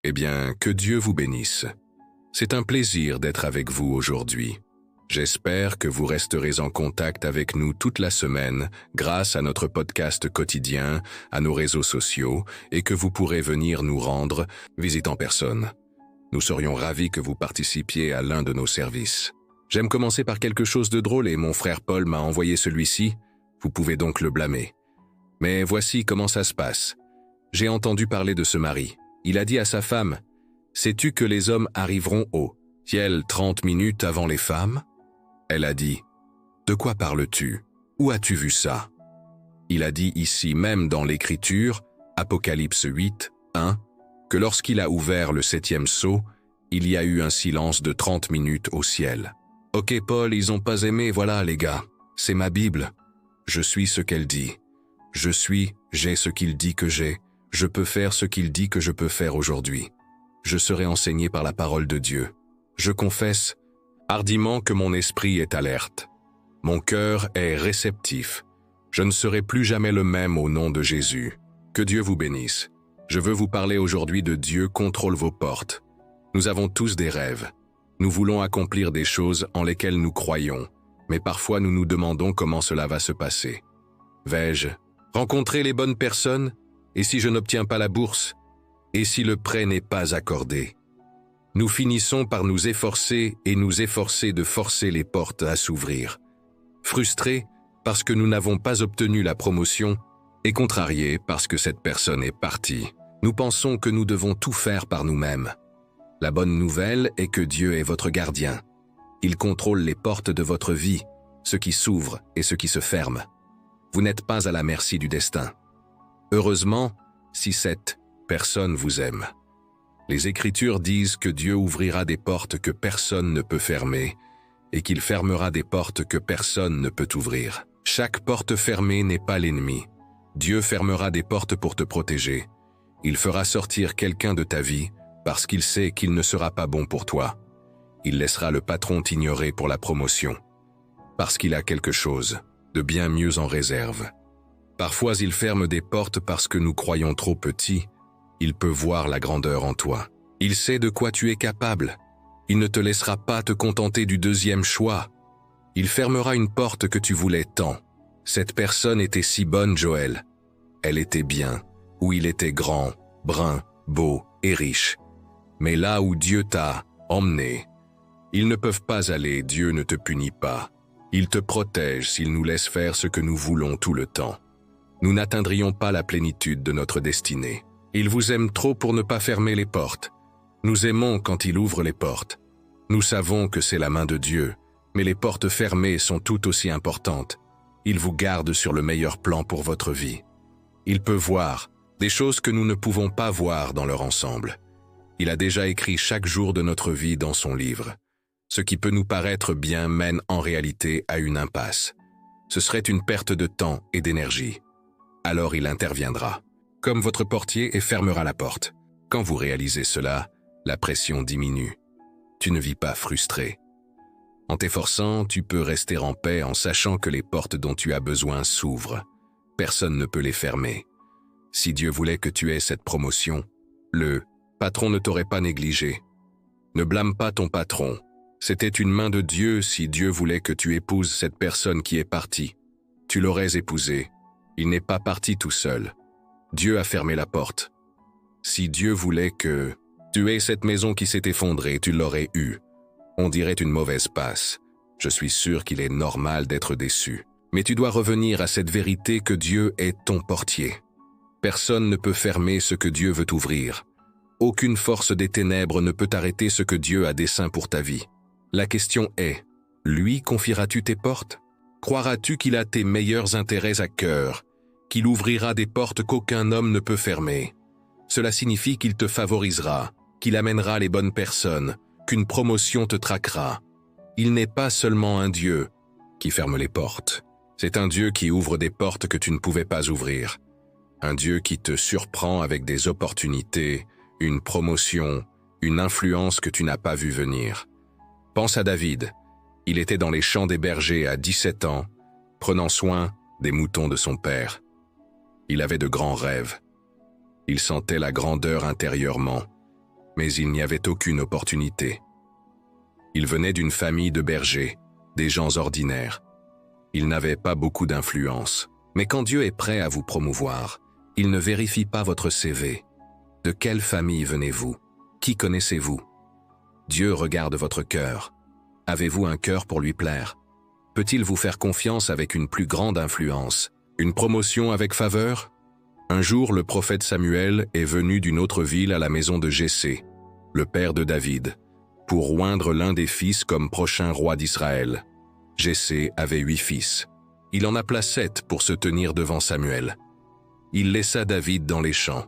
Eh bien, que Dieu vous bénisse. C'est un plaisir d'être avec vous aujourd'hui. J'espère que vous resterez en contact avec nous toute la semaine grâce à notre podcast quotidien, à nos réseaux sociaux et que vous pourrez venir nous rendre visite en personne. Nous serions ravis que vous participiez à l'un de nos services. J'aime commencer par quelque chose de drôle et mon frère Paul m'a envoyé celui-ci. Vous pouvez donc le blâmer. Mais voici comment ça se passe. J'ai entendu parler de ce mari. Il a dit à sa femme « Sais-tu que les hommes arriveront au ciel 30 minutes avant les femmes ?» Elle a dit « De quoi parles-tu? Où as-tu vu ça ?» Il a dit ici même dans l'Écriture, Apocalypse 8, 1, que lorsqu'il a ouvert le 7e sceau, il y a eu un silence de 30 minutes au ciel. « Ok Paul, ils ont pas aimé, voilà les gars, c'est ma Bible. Je suis ce qu'elle dit. J'ai ce qu'il dit que j'ai. Je peux faire ce qu'il dit que je peux faire aujourd'hui. Je serai enseigné par la parole de Dieu. Je confesse hardiment que mon esprit est alerte. Mon cœur est réceptif. Je ne serai plus jamais le même au nom de Jésus. Que Dieu vous bénisse. Je veux vous parler aujourd'hui de Dieu contrôle vos portes. Nous avons tous des rêves. Nous voulons accomplir des choses en lesquelles nous croyons, mais parfois nous nous demandons comment cela va se passer. Vais-je rencontrer les bonnes personnes? Et si je n'obtiens pas la bourse? Et si le prêt n'est pas accordé? Nous finissons par nous efforcer et nous efforcer de forcer les portes à s'ouvrir. Frustrés parce que nous n'avons pas obtenu la promotion et contrariés parce que cette personne est partie. Nous pensons que nous devons tout faire par nous-mêmes. La bonne nouvelle est que Dieu est votre gardien. Il contrôle les portes de votre vie, ce qui s'ouvre et ce qui se ferme. Vous n'êtes pas à la merci du destin. Heureusement, si cette personne vous aime. Les Écritures disent que Dieu ouvrira des portes que personne ne peut fermer et qu'il fermera des portes que personne ne peut ouvrir. Chaque porte fermée n'est pas l'ennemi. Dieu fermera des portes pour te protéger. Il fera sortir quelqu'un de ta vie parce qu'il sait qu'il ne sera pas bon pour toi. Il laissera le patron t'ignorer pour la promotion parce qu'il a quelque chose de bien mieux en réserve. Parfois, il ferme des portes parce que nous croyons trop petit. Il peut voir la grandeur en toi. Il sait de quoi tu es capable. Il ne te laissera pas te contenter du deuxième choix. Il fermera une porte que tu voulais tant. Cette personne était si bonne, Joël. Elle était bien, où il était grand, brun, beau et riche. Mais là où Dieu t'a emmené, ils ne peuvent pas aller, Dieu ne te punit pas. Il te protège s'il nous laisse faire ce que nous voulons tout le temps. Nous n'atteindrions pas la plénitude de notre destinée. Il vous aime trop pour ne pas fermer les portes. Nous aimons quand il ouvre les portes. Nous savons que c'est la main de Dieu, mais les portes fermées sont tout aussi importantes. Il vous garde sur le meilleur plan pour votre vie. Il peut voir des choses que nous ne pouvons pas voir dans leur ensemble. Il a déjà écrit chaque jour de notre vie dans son livre. Ce qui peut nous paraître bien mène en réalité à une impasse. Ce serait une perte de temps et d'énergie. Alors il interviendra, comme votre portier, et fermera la porte. Quand vous réalisez cela, la pression diminue. Tu ne vis pas frustré. En t'efforçant, tu peux rester en paix en sachant que les portes dont tu as besoin s'ouvrent. Personne ne peut les fermer. Si Dieu voulait que tu aies cette promotion, le patron ne t'aurait pas négligé. Ne blâme pas ton patron. C'était une main de Dieu si Dieu voulait que tu épouses cette personne qui est partie. Tu l'aurais épousée. Il n'est pas parti tout seul. Dieu a fermé la porte. Si Dieu voulait que tu aies cette maison qui s'est effondrée, tu l'aurais eue. On dirait une mauvaise passe. Je suis sûr qu'il est normal d'être déçu. Mais tu dois revenir à cette vérité que Dieu est ton portier. Personne ne peut fermer ce que Dieu veut ouvrir. Aucune force des ténèbres ne peut arrêter ce que Dieu a dessein pour ta vie. La question est, lui confieras-tu tes portes? Croiras-tu qu'il a tes meilleurs intérêts à cœur, qu'il ouvrira des portes qu'aucun homme ne peut fermer? Cela signifie qu'il te favorisera, qu'il amènera les bonnes personnes, qu'une promotion te traquera. Il n'est pas seulement un Dieu qui ferme les portes. C'est un Dieu qui ouvre des portes que tu ne pouvais pas ouvrir. Un Dieu qui te surprend avec des opportunités, une promotion, une influence que tu n'as pas vu venir. Pense à David. Il était dans les champs des bergers à 17 ans, prenant soin des moutons de son père. Il avait de grands rêves. Il sentait la grandeur intérieurement. mais il n'y avait aucune opportunité. Il venait d'une famille de bergers, des gens ordinaires. Il n'avait pas beaucoup d'influence. Mais quand Dieu est prêt à vous promouvoir, il ne vérifie pas votre CV. De quelle famille venez-vous? Qui connaissez-vous? Dieu regarde votre cœur. Avez-vous un cœur pour lui plaire? Peut-il vous faire confiance avec une plus grande influence? Une promotion avec faveur? Un jour, le prophète Samuel est venu d'une autre ville à la maison de Jessé, le père de David, pour oindre l'un des fils comme prochain roi d'Israël. Jessé avait 8 fils. Il en appela 7 pour se tenir devant Samuel. Il laissa David dans les champs.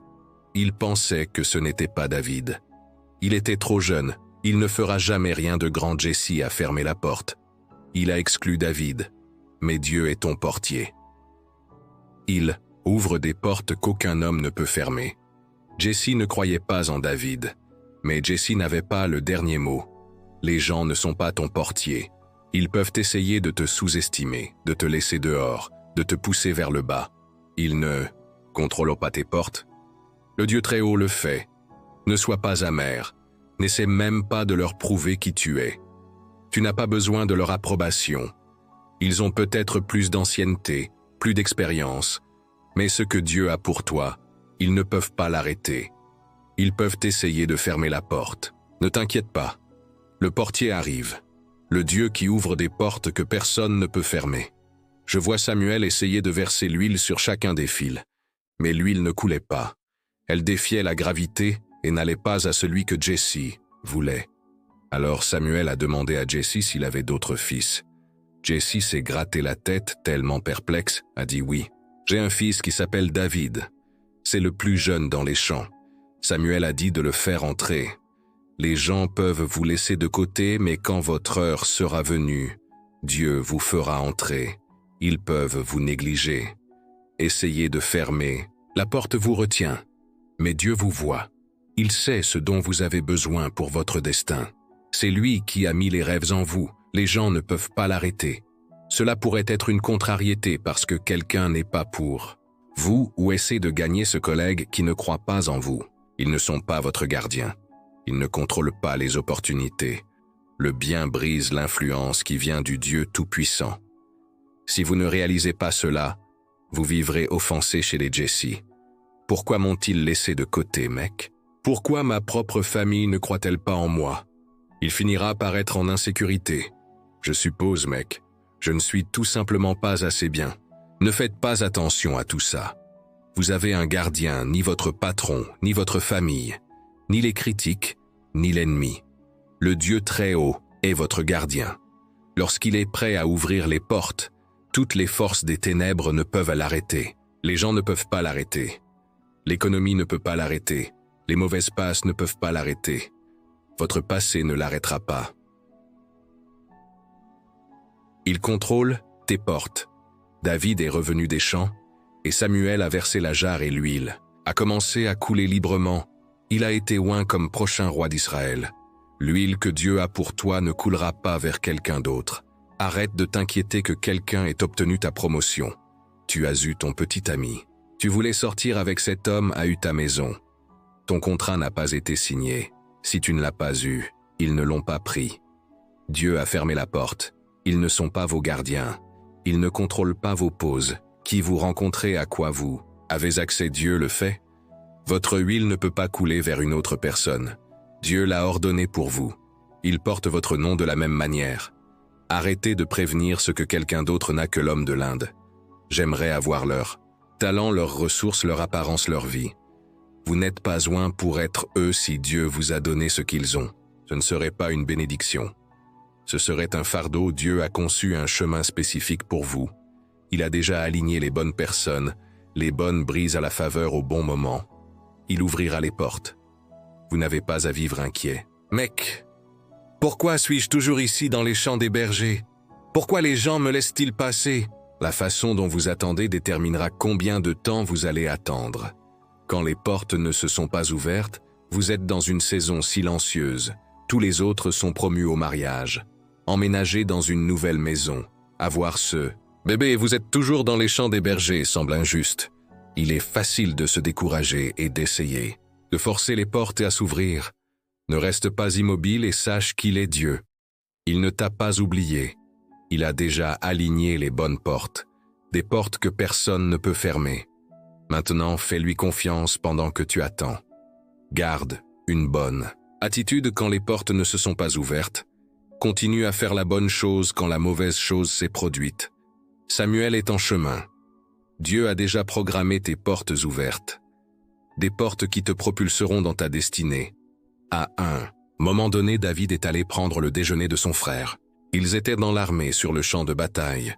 Il pensait que ce n'était pas David. Il était trop jeune, il ne fera jamais rien de grand. Jesse a fermé la porte. Il a exclu David, mais Dieu est ton portier. Il ouvre des portes qu'aucun homme ne peut fermer. Jesse ne croyait pas en David, mais Jesse n'avait pas le dernier mot. Les gens ne sont pas ton portier. Ils peuvent essayer de te sous-estimer, de te laisser dehors, de te pousser vers le bas. Ils ne contrôlent pas tes portes. Le Dieu très haut le fait. Ne sois pas amer. N'essaie même pas de leur prouver qui tu es. Tu n'as pas besoin de leur approbation. Ils ont peut-être plus d'ancienneté, plus d'expérience, mais ce que Dieu a pour toi, ils ne peuvent pas l'arrêter. Ils peuvent essayer de fermer la porte. Ne t'inquiète pas. Le portier arrive. Le Dieu qui ouvre des portes que personne ne peut fermer. Je vois Samuel essayer de verser l'huile sur chacun des fils. Mais l'huile ne coulait pas. Elle défiait la gravité et n'allait pas à celui que Jesse voulait. Alors Samuel a demandé à Jesse s'il avait d'autres fils. Jesse s'est gratté la tête, tellement perplexe, a dit oui. J'ai un fils qui s'appelle David. C'est le plus jeune dans les champs. Samuel a dit de le faire entrer. Les gens peuvent vous laisser de côté, mais quand votre heure sera venue, Dieu vous fera entrer. Ils peuvent vous négliger. Essayez de fermer. La porte vous retient. Mais Dieu vous voit. Il sait ce dont vous avez besoin pour votre destin. C'est lui qui a mis les rêves en vous. Les gens ne peuvent pas l'arrêter. Cela pourrait être une contrariété parce que quelqu'un n'est pas pour vous ou essaie de gagner ce collègue qui ne croit pas en vous. Ils ne sont pas votre gardien. Ils ne contrôlent pas les opportunités. Le bien brise l'influence qui vient du Dieu Tout-Puissant. Si vous ne réalisez pas cela, vous vivrez offensé chez les Jesse. Pourquoi m'ont-ils laissé de côté, mec? Pourquoi ma propre famille ne croit-elle pas en moi? Il finira par être en insécurité. Je suppose, mec. Je ne suis tout simplement pas assez bien. Ne faites pas attention à tout ça. Vous avez un gardien, ni votre patron, ni votre famille, ni les critiques, ni l'ennemi. Le Dieu très haut est votre gardien. Lorsqu'il est prêt à ouvrir les portes, toutes les forces des ténèbres ne peuvent l'arrêter. Les gens ne peuvent pas l'arrêter. L'économie ne peut pas l'arrêter. Les mauvaises passes ne peuvent pas l'arrêter. Votre passé ne l'arrêtera pas. Il contrôle tes portes. David est revenu des champs, et Samuel a versé la jarre et l'huile, a commencé à couler librement. Il a été oint comme prochain roi d'Israël. L'huile que Dieu a pour toi ne coulera pas vers quelqu'un d'autre. Arrête de t'inquiéter que quelqu'un ait obtenu ta promotion. Tu as eu ton petit ami. Tu voulais sortir avec cet homme, a eu ta maison. Ton contrat n'a pas été signé. Si tu ne l'as pas eu, ils ne l'ont pas pris. Dieu a fermé la porte. Ils ne sont pas vos gardiens. Ils ne contrôlent pas vos pauses. Qui vous rencontrez, à quoi vous avez accès, Dieu le fait. Votre huile ne peut pas couler vers une autre personne. Dieu l'a ordonné pour vous. Il porte votre nom de la même manière. Arrêtez de prévenir ce que quelqu'un d'autre n'a que l'homme de l'Inde. J'aimerais avoir leur talent, leurs ressources, leur apparence, leur vie. Vous n'êtes pas oint pour être eux si Dieu vous a donné ce qu'ils ont. Ce ne serait pas une bénédiction. Ce serait un fardeau. Dieu a conçu un chemin spécifique pour vous. Il a déjà aligné les bonnes personnes, les bonnes brises à la faveur au bon moment. Il ouvrira les portes. Vous n'avez pas à vivre inquiet. Mec, pourquoi suis-je toujours ici dans les champs des bergers? Pourquoi les gens me laissent-ils passer? La façon dont vous attendez déterminera combien de temps vous allez attendre. Quand les portes ne se sont pas ouvertes, vous êtes dans une saison silencieuse. Tous les autres sont promus au mariage. Emménager dans une nouvelle maison. Avoir ce « Bébé, vous êtes toujours dans les champs des bergers » semble injuste. Il est facile de se décourager et d'essayer, de forcer les portes à s'ouvrir. Ne reste pas immobile et sache qu'il est Dieu. Il ne t'a pas oublié. Il a déjà aligné les bonnes portes, des portes que personne ne peut fermer. Maintenant, fais-lui confiance pendant que tu attends. Garde une bonne attitude quand les portes ne se sont pas ouvertes. Continue à faire la bonne chose quand la mauvaise chose s'est produite. Samuel est en chemin. Dieu a déjà programmé tes portes ouvertes. Des portes qui te propulseront dans ta destinée. À un moment donné, David est allé prendre le déjeuner de son frère. Ils étaient dans l'armée sur le champ de bataille.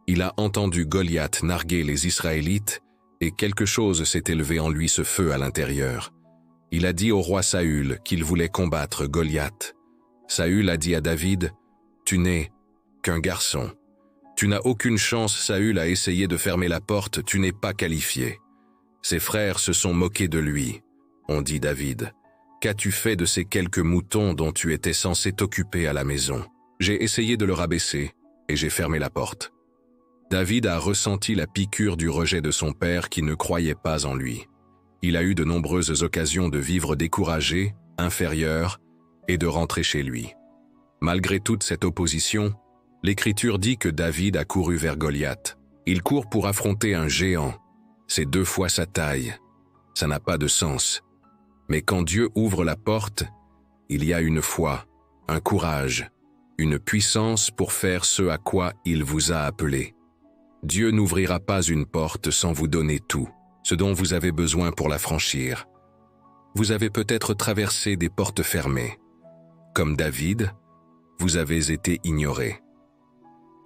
Il a entendu Goliath narguer les Israélites et quelque chose s'est élevé en lui, ce feu à l'intérieur. Il a dit au roi Saül qu'il voulait combattre Goliath. Saül a dit à David, « Tu n'es qu'un garçon. Tu n'as aucune chance. » Saül a essayé de fermer la porte, « Tu n'es pas qualifié. » Ses frères se sont moqués de lui. On dit David, « Qu'as-tu fait de ces quelques moutons dont tu étais censé t'occuper à la maison ? » J'ai essayé de le rabaisser et j'ai fermé la porte. David a ressenti la piqûre du rejet de son père qui ne croyait pas en lui. Il a eu de nombreuses occasions de vivre découragé, inférieur, et de rentrer chez lui. Malgré toute cette opposition, l'Écriture dit que David a couru vers Goliath. Il court pour affronter un géant. C'est 2 fois sa taille. Ça n'a pas de sens. Mais quand Dieu ouvre la porte, il y a une foi, un courage, une puissance pour faire ce à quoi il vous a appelé. Dieu n'ouvrira pas une porte sans vous donner tout, ce dont vous avez besoin pour la franchir. Vous avez peut-être traversé des portes fermées. Comme David, vous avez été ignoré.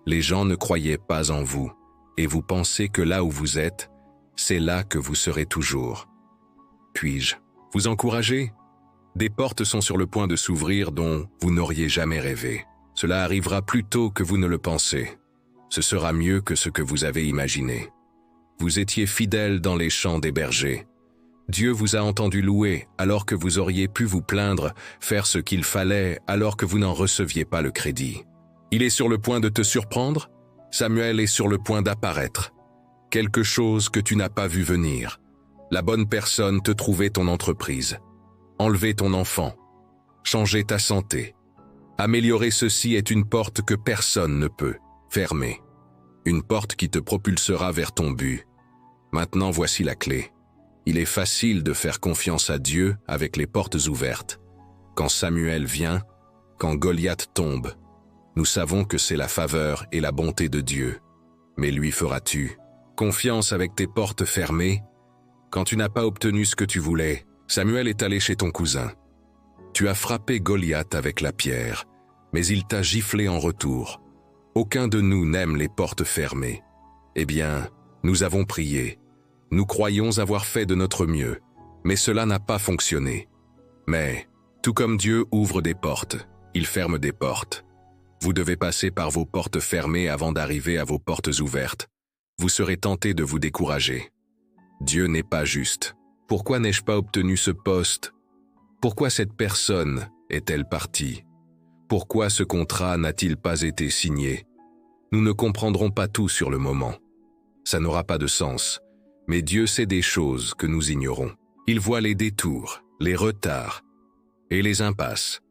Les gens ne croyaient pas en vous, et vous pensez que là où vous êtes, c'est là que vous serez toujours. Puis-je vous encourager? Des portes sont sur le point de s'ouvrir dont vous n'auriez jamais rêvé. Cela arrivera plus tôt que vous ne le pensez. Ce sera mieux que ce que vous avez imaginé. Vous étiez fidèle dans les champs des bergers. Dieu vous a entendu louer alors que vous auriez pu vous plaindre, faire ce qu'il fallait alors que vous n'en receviez pas le crédit. Il est sur le point de te surprendre? Samuel est sur le point d'apparaître. Quelque chose que tu n'as pas vu venir. La bonne personne te trouvait ton entreprise. Enlever ton enfant. Changer ta santé. Améliorer ceci est une porte que personne ne peut fermer. Une porte qui te propulsera vers ton but. Maintenant, voici la clé. Il est facile de faire confiance à Dieu avec les portes ouvertes. Quand Samuel vient, quand Goliath tombe, nous savons que c'est la faveur et la bonté de Dieu. Mais lui feras-tu confiance avec tes portes fermées? Quand tu n'as pas obtenu ce que tu voulais, Samuel est allé chez ton cousin. Tu as frappé Goliath avec la pierre, mais il t'a giflé en retour. Aucun de nous n'aime les portes fermées. Eh bien, nous avons prié. Nous croyons avoir fait de notre mieux, mais cela n'a pas fonctionné. Mais, tout comme Dieu ouvre des portes, il ferme des portes. Vous devez passer par vos portes fermées avant d'arriver à vos portes ouvertes. Vous serez tenté de vous décourager. Dieu n'est pas juste. Pourquoi n'ai-je pas obtenu ce poste? Pourquoi cette personne est-elle partie? Pourquoi ce contrat n'a-t-il pas été signé? Nous ne comprendrons pas tout sur le moment. Ça n'aura pas de sens. Mais Dieu sait des choses que nous ignorons. Il voit les détours, les retards et les impasses.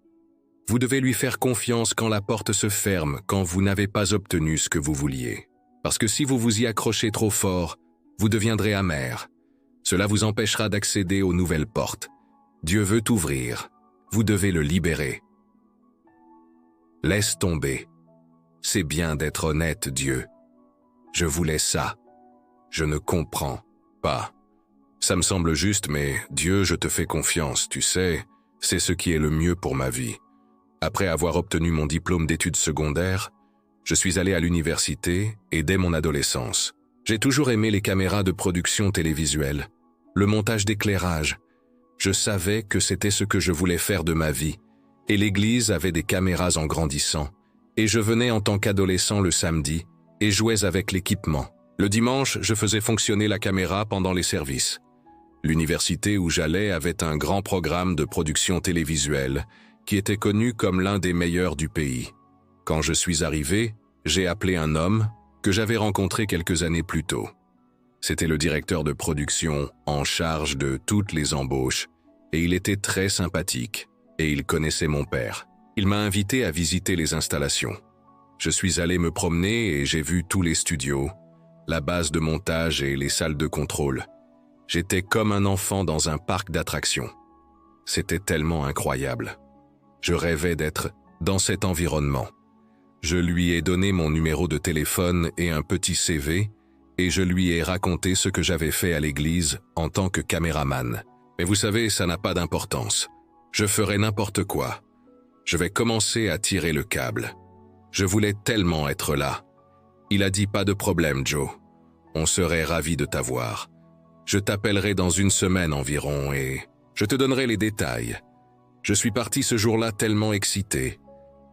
Vous devez lui faire confiance quand la porte se ferme, quand vous n'avez pas obtenu ce que vous vouliez. Parce que si vous vous y accrochez trop fort, vous deviendrez amer. Cela vous empêchera d'accéder aux nouvelles portes. Dieu veut t'ouvrir. Vous devez le libérer. Laisse tomber. C'est bien d'être honnête, Dieu. Je voulais ça. Je ne comprends pas. Ça me semble juste, mais Dieu, je te fais confiance, tu sais, c'est ce qui est le mieux pour ma vie. Après avoir obtenu mon diplôme d'études secondaires, je suis allé à l'université et dès mon adolescence. J'ai toujours aimé les caméras de production télévisuelle, le montage d'éclairage. Je savais que c'était ce que je voulais faire de ma vie, et l'église avait des caméras en grandissant, et je venais en tant qu'adolescent le samedi et jouais avec l'équipement. Le dimanche, je faisais fonctionner la caméra pendant les services. L'université où j'allais avait un grand programme de production télévisuelle qui était connu comme l'un des meilleurs du pays. Quand je suis arrivé, j'ai appelé un homme que j'avais rencontré quelques années plus tôt. C'était le directeur de production en charge de toutes les embauches et il était très sympathique. et il connaissait mon père. Il m'a invité à visiter les installations. Je suis allé me promener et j'ai vu tous les studios, la base de montage et les salles de contrôle. J'étais comme un enfant dans un parc d'attractions. C'était tellement incroyable. Je rêvais d'être dans cet environnement. Je lui ai donné mon numéro de téléphone et un petit CV, et je lui ai raconté ce que j'avais fait à l'église en tant que caméraman. Mais vous savez, ça n'a pas d'importance. Je ferai n'importe quoi. Je vais commencer à tirer le câble. Je voulais tellement être là. Il a dit pas de problème, Joe. On serait ravis de t'avoir. Je t'appellerai dans une semaine environ et je te donnerai les détails. Je suis parti ce jour-là tellement excité.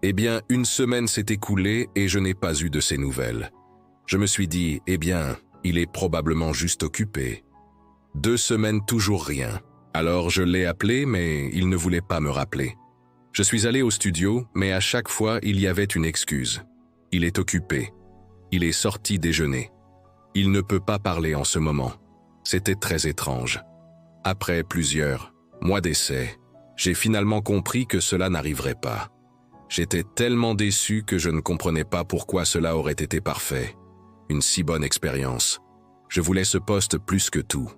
Eh bien, une semaine s'est écoulée et je n'ai pas eu de ses nouvelles. Je me suis dit, eh bien, il est probablement juste occupé. 2 semaines, toujours rien. Alors je l'ai appelé, mais il ne voulait pas me rappeler. Je suis allé au studio, mais à chaque fois, il y avait une excuse. Il est occupé. Il est sorti déjeuner. Il ne peut pas parler en ce moment. C'était très étrange. Après plusieurs mois d'essai, j'ai finalement compris que cela n'arriverait pas. J'étais tellement déçu que je ne comprenais pas pourquoi cela aurait été parfait. Une si bonne expérience. Je voulais ce poste plus que tout.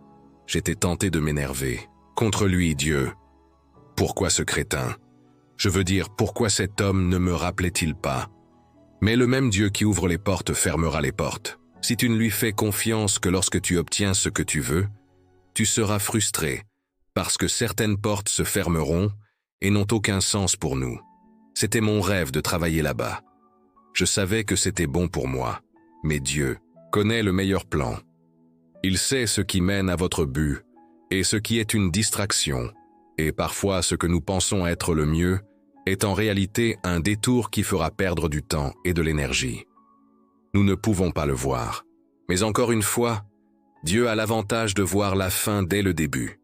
J'étais tenté de m'énerver. Contre lui, Dieu. Pourquoi ce crétin? Je veux dire, pourquoi cet homme ne me rappelait-il pas? Mais le même Dieu qui ouvre les portes fermera les portes. Si tu ne lui fais confiance que lorsque tu obtiens ce que tu veux, tu seras frustré, parce que certaines portes se fermeront et n'ont aucun sens pour nous. C'était mon rêve de travailler là-bas. Je savais que c'était bon pour moi, mais Dieu connaît le meilleur plan. Il sait ce qui mène à votre but et ce qui est une distraction, et parfois ce que nous pensons être le mieux est en réalité un détour qui fera perdre du temps et de l'énergie. Nous ne pouvons pas le voir, mais encore une fois, Dieu a l'avantage de voir la fin dès le début.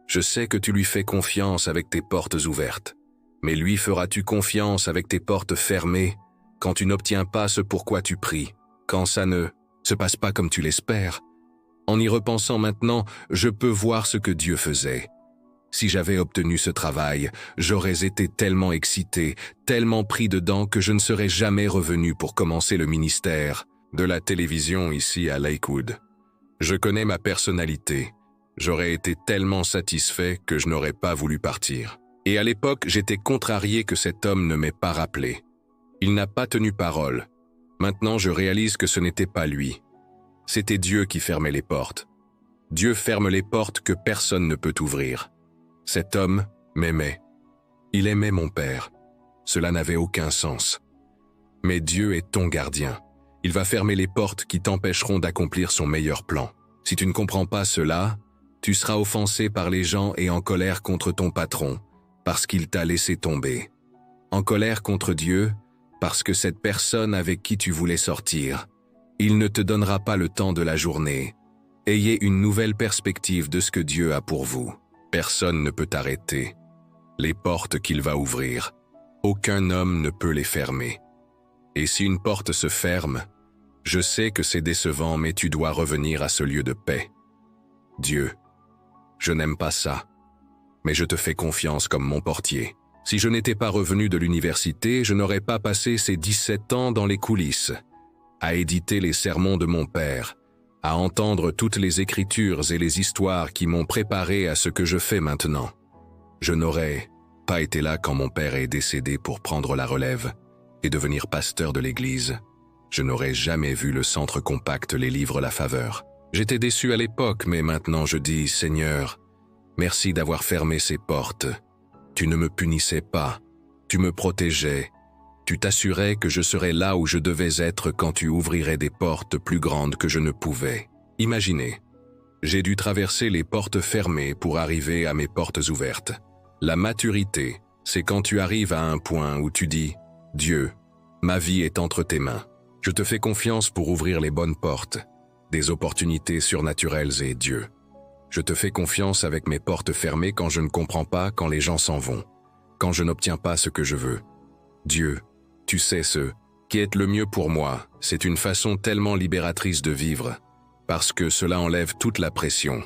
Je sais que tu lui fais confiance avec tes portes ouvertes, mais lui feras-tu confiance avec tes portes fermées quand tu n'obtiens pas ce pourquoi tu pries, quand ça ne se passe pas comme tu l'espères? En y repensant maintenant, je peux voir ce que Dieu faisait. Si j'avais obtenu ce travail, j'aurais été tellement excité, tellement pris dedans que je ne serais jamais revenu pour commencer le ministère de la télévision ici à Lakewood. Je connais ma personnalité. J'aurais été tellement satisfait que je n'aurais pas voulu partir. Et à l'époque, j'étais contrarié que cet homme ne m'ait pas rappelé. Il n'a pas tenu parole. Maintenant, je réalise que ce n'était pas lui. C'était Dieu qui fermait les portes. Dieu ferme les portes que personne ne peut ouvrir. Cet homme m'aimait. Il aimait mon père. Cela n'avait aucun sens. Mais Dieu est ton gardien. Il va fermer les portes qui t'empêcheront d'accomplir son meilleur plan. Si tu ne comprends pas cela, tu seras offensé par les gens et en colère contre ton patron, parce qu'il t'a laissé tomber. En colère contre Dieu, parce que cette personne avec qui tu voulais sortir, il ne te donnera pas le temps de la journée. Ayez une nouvelle perspective de ce que Dieu a pour vous. Personne ne peut arrêter les portes qu'il va ouvrir. Aucun homme ne peut les fermer. Et si une porte se ferme, je sais que c'est décevant, mais tu dois revenir à ce lieu de paix. Dieu, je n'aime pas ça, mais je te fais confiance comme mon portier. Si je n'étais pas revenu de l'université, je n'aurais pas passé ces 17 ans dans les coulisses, à éditer les sermons de mon père, à entendre toutes les écritures et les histoires qui m'ont préparé à ce que je fais maintenant. Je n'aurais pas été là quand mon père est décédé pour prendre la relève et devenir pasteur de l'église. Je n'aurais jamais vu le centre compact Les Livres La Faveur. J'étais déçu à l'époque, mais maintenant je dis, Seigneur, merci d'avoir fermé ces portes. Tu ne me punissais pas, tu me protégeais, tu t'assurais que je serais là où je devais être quand tu ouvrirais des portes plus grandes que je ne pouvais. Imaginez, j'ai dû traverser les portes fermées pour arriver à mes portes ouvertes. La maturité, c'est quand tu arrives à un point où tu dis « Dieu, ma vie est entre tes mains. Je te fais confiance pour ouvrir les bonnes portes, des opportunités surnaturelles et Dieu. Je te fais confiance avec mes portes fermées quand je ne comprends pas, quand les gens s'en vont, quand je n'obtiens pas ce que je veux. Dieu, tu sais ce qui est le mieux pour moi. C'est une façon tellement libératrice de vivre, parce que cela enlève toute la pression.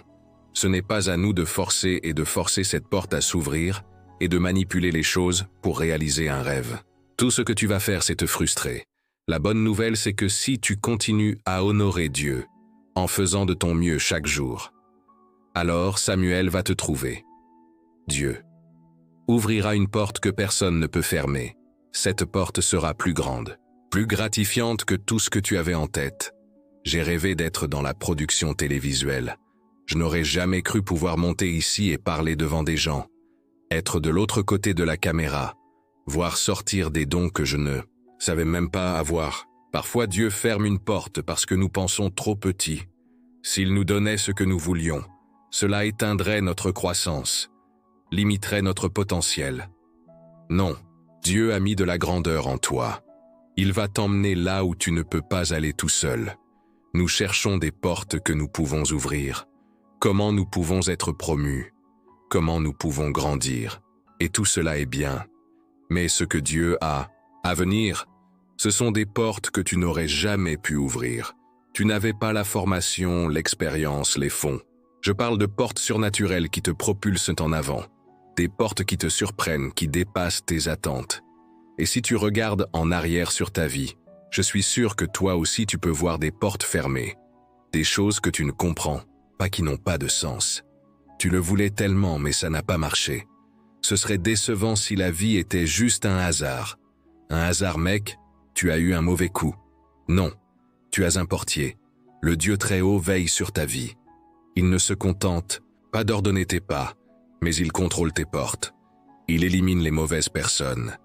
Ce n'est pas à nous de forcer cette porte à s'ouvrir, et de manipuler les choses pour réaliser un rêve. Tout ce que tu vas faire, c'est te frustrer. La bonne nouvelle, c'est que si tu continues à honorer Dieu en faisant de ton mieux chaque jour, alors Samuel va te trouver. Dieu ouvrira une porte que personne ne peut fermer. Cette porte sera plus grande, plus gratifiante que tout ce que tu avais en tête. J'ai rêvé d'être dans la production télévisuelle. Je n'aurais jamais cru pouvoir monter ici et parler devant des gens, être de l'autre côté de la caméra, voir sortir des dons que je ne savais même pas avoir. Parfois Dieu ferme une porte parce que nous pensons trop petit. S'il nous donnait ce que nous voulions, cela éteindrait notre croissance, limiterait notre potentiel. Non, Dieu a mis de la grandeur en toi. Il va t'emmener là où tu ne peux pas aller tout seul. Nous cherchons des portes que nous pouvons ouvrir. Comment nous pouvons être promus? Comment nous pouvons grandir? Et tout cela est bien. Mais ce que Dieu a à venir, ce sont des portes que tu n'aurais jamais pu ouvrir. Tu n'avais pas la formation, l'expérience, les fonds. Je parle de portes surnaturelles qui te propulsent en avant. Des portes qui te surprennent, qui dépassent tes attentes. Et si tu regardes en arrière sur ta vie, je suis sûr que toi aussi tu peux voir des portes fermées. Des choses que tu ne comprends pas, qui n'ont pas de sens. Tu le voulais tellement, mais ça n'a pas marché. Ce serait décevant si la vie était juste un hasard. Un hasard, mec, tu as eu un mauvais coup. Non, tu as un portier. Le Dieu très haut veille sur ta vie. Il ne se contente pas d'ordonner tes pas, mais il contrôle tes portes. Il élimine les mauvaises personnes.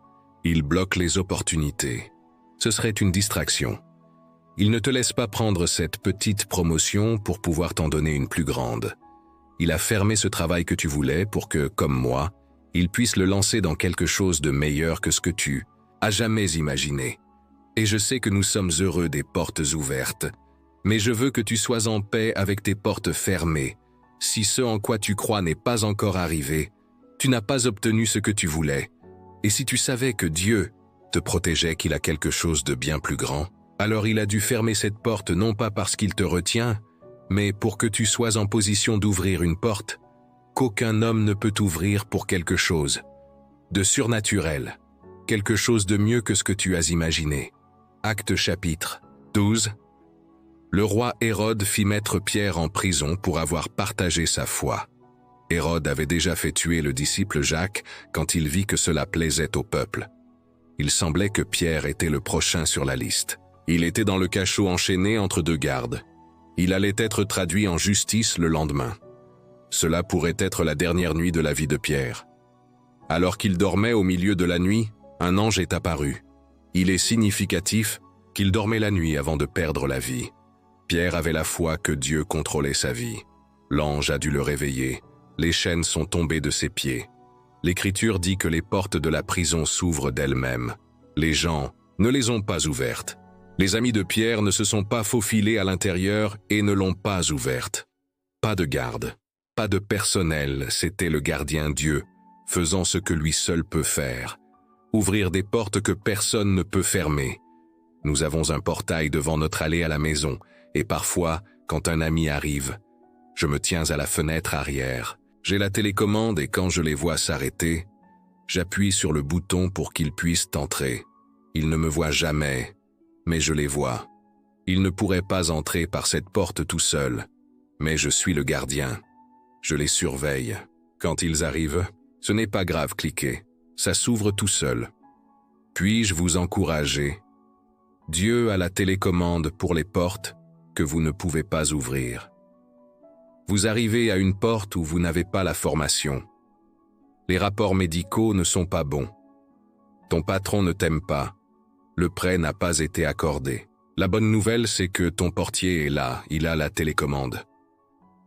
Il bloque les opportunités. Ce serait une distraction. Il ne te laisse pas prendre cette petite promotion pour pouvoir t'en donner une plus grande. Il a fermé ce travail que tu voulais pour que, comme moi, il puisse le lancer dans quelque chose de meilleur que ce que tu as jamais imaginé. Et je sais que nous sommes heureux des portes ouvertes, mais je veux que tu sois en paix avec tes portes fermées. Si ce en quoi tu crois n'est pas encore arrivé, tu n'as pas obtenu ce que tu voulais. Et si tu savais que Dieu te protégeait, qu'il a quelque chose de bien plus grand, alors il a dû fermer cette porte non pas parce qu'il te retient, mais pour que tu sois en position d'ouvrir une porte qu'aucun homme ne peut ouvrir pour quelque chose de surnaturel, quelque chose de mieux que ce que tu as imaginé. Actes chapitre 12. Le roi Hérode fit mettre Pierre en prison pour avoir partagé sa foi. Hérode avait déjà fait tuer le disciple Jacques quand il vit que cela plaisait au peuple. Il semblait que Pierre était le prochain sur la liste. Il était dans le cachot enchaîné entre deux gardes. Il allait être traduit en justice le lendemain. Cela pourrait être la dernière nuit de la vie de Pierre. Alors qu'il dormait au milieu de la nuit, un ange est apparu. Il est significatif qu'il dormait la nuit avant de perdre la vie. Pierre avait la foi que Dieu contrôlait sa vie. L'ange a dû le réveiller. Les chaînes sont tombées de ses pieds. L'Écriture dit que les portes de la prison s'ouvrent d'elles-mêmes. Les gens ne les ont pas ouvertes. Les amis de Pierre ne se sont pas faufilés à l'intérieur et ne l'ont pas ouverte. Pas de garde, pas de personnel, c'était le gardien Dieu, faisant ce que lui seul peut faire. Ouvrir des portes que personne ne peut fermer. Nous avons un portail devant notre allée à la maison, et parfois, quand un ami arrive, je me tiens à la fenêtre arrière. J'ai la télécommande et quand je les vois s'arrêter, j'appuie sur le bouton pour qu'ils puissent entrer. Ils ne me voient jamais, mais je les vois. Ils ne pourraient pas entrer par cette porte tout seuls, mais je suis le gardien. Je les surveille. Quand ils arrivent, ce n'est pas grave, cliquez. Ça s'ouvre tout seul. Puis-je vous encourager? Dieu a la télécommande pour les portes que vous ne pouvez pas ouvrir. Vous arrivez à une porte où vous n'avez pas la formation. Les rapports médicaux ne sont pas bons. Ton patron ne t'aime pas. Le prêt n'a pas été accordé. La bonne nouvelle, c'est que ton portier est là, il a la télécommande.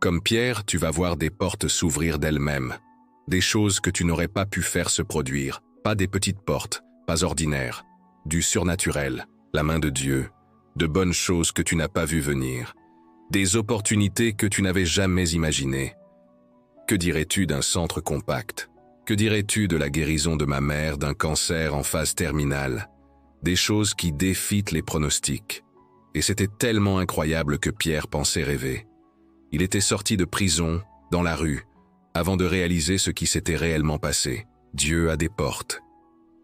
Comme Pierre, tu vas voir des portes s'ouvrir d'elles-mêmes. Des choses que tu n'aurais pas pu faire se produire. Pas des petites portes, pas ordinaires. Du surnaturel, la main de Dieu. De bonnes choses que tu n'as pas vues venir. Des opportunités que tu n'avais jamais imaginées. Que dirais-tu d'un centre compact? Que dirais-tu de la guérison de ma mère d'un cancer en phase terminale? Des choses qui défient les pronostics. Et c'était tellement incroyable que Pierre pensait rêver. Il était sorti de prison, dans la rue, avant de réaliser ce qui s'était réellement passé. Dieu a des portes.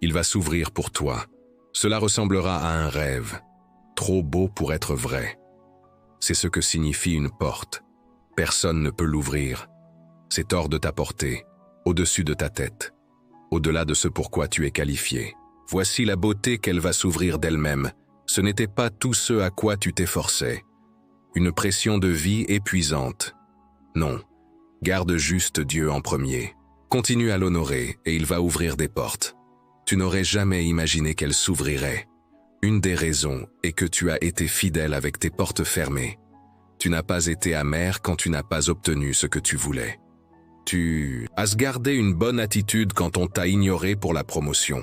Il va s'ouvrir pour toi. Cela ressemblera à un rêve, trop beau pour être vrai. C'est ce que signifie une porte. Personne ne peut l'ouvrir. C'est hors de ta portée, au-dessus de ta tête, au-delà de ce pourquoi tu es qualifié. Voici la beauté qu'elle va s'ouvrir d'elle-même. Ce n'était pas tout ce à quoi tu t'efforçais. Une pression de vie épuisante. Non, garde juste Dieu en premier. Continue à l'honorer et il va ouvrir des portes. Tu n'aurais jamais imaginé qu'elles s'ouvriraient. Une des raisons est que tu as été fidèle avec tes portes fermées. Tu n'as pas été amer quand tu n'as pas obtenu ce que tu voulais. Tu as gardé une bonne attitude quand on t'a ignoré pour la promotion.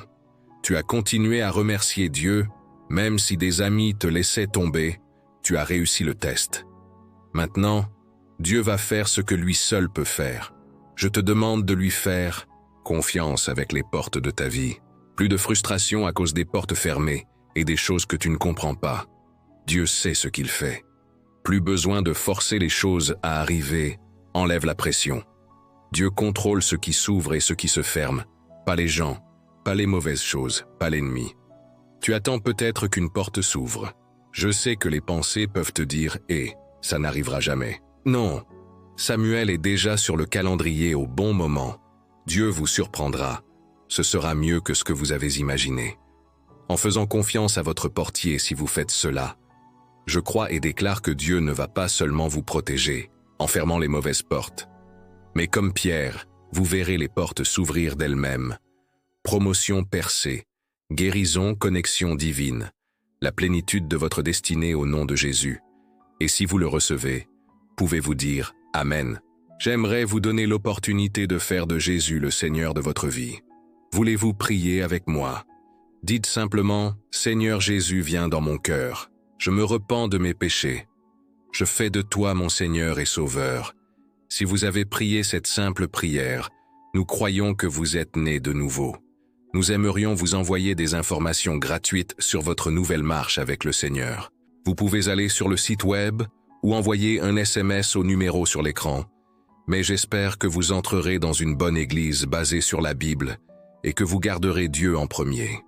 Tu as continué à remercier Dieu, même si des amis te laissaient tomber, tu as réussi le test. Maintenant, Dieu va faire ce que lui seul peut faire. Je te demande de lui faire confiance avec les portes de ta vie. Plus de frustration à cause des portes fermées et des choses que tu ne comprends pas. Dieu sait ce qu'il fait. Plus besoin de forcer les choses à arriver, enlève la pression. Dieu contrôle ce qui s'ouvre et ce qui se ferme, pas les gens, pas les mauvaises choses, pas l'ennemi. Tu attends peut-être qu'une porte s'ouvre. Je sais que les pensées peuvent te dire « Eh, ça n'arrivera jamais ». Non, Samuel est déjà sur le calendrier au bon moment. Dieu vous surprendra. Ce sera mieux que ce que vous avez imaginé. En faisant confiance à votre portier si vous faites cela, je crois et déclare que Dieu ne va pas seulement vous protéger, en fermant les mauvaises portes. Mais comme Pierre, vous verrez les portes s'ouvrir d'elles-mêmes. Promotion percée, guérison, connexion divine, la plénitude de votre destinée au nom de Jésus. Et si vous le recevez, pouvez-vous dire « Amen ». J'aimerais vous donner l'opportunité de faire de Jésus le Seigneur de votre vie. Voulez-vous prier avec moi? Dites simplement « Seigneur Jésus, viens dans mon cœur. Je me repens de mes péchés. Je fais de toi mon Seigneur et Sauveur. » Si vous avez prié cette simple prière, nous croyons que vous êtes né de nouveau. Nous aimerions vous envoyer des informations gratuites sur votre nouvelle marche avec le Seigneur. Vous pouvez aller sur le site web ou envoyer un SMS au numéro sur l'écran. Mais j'espère que vous entrerez dans une bonne église basée sur la Bible et que vous garderez Dieu en premier.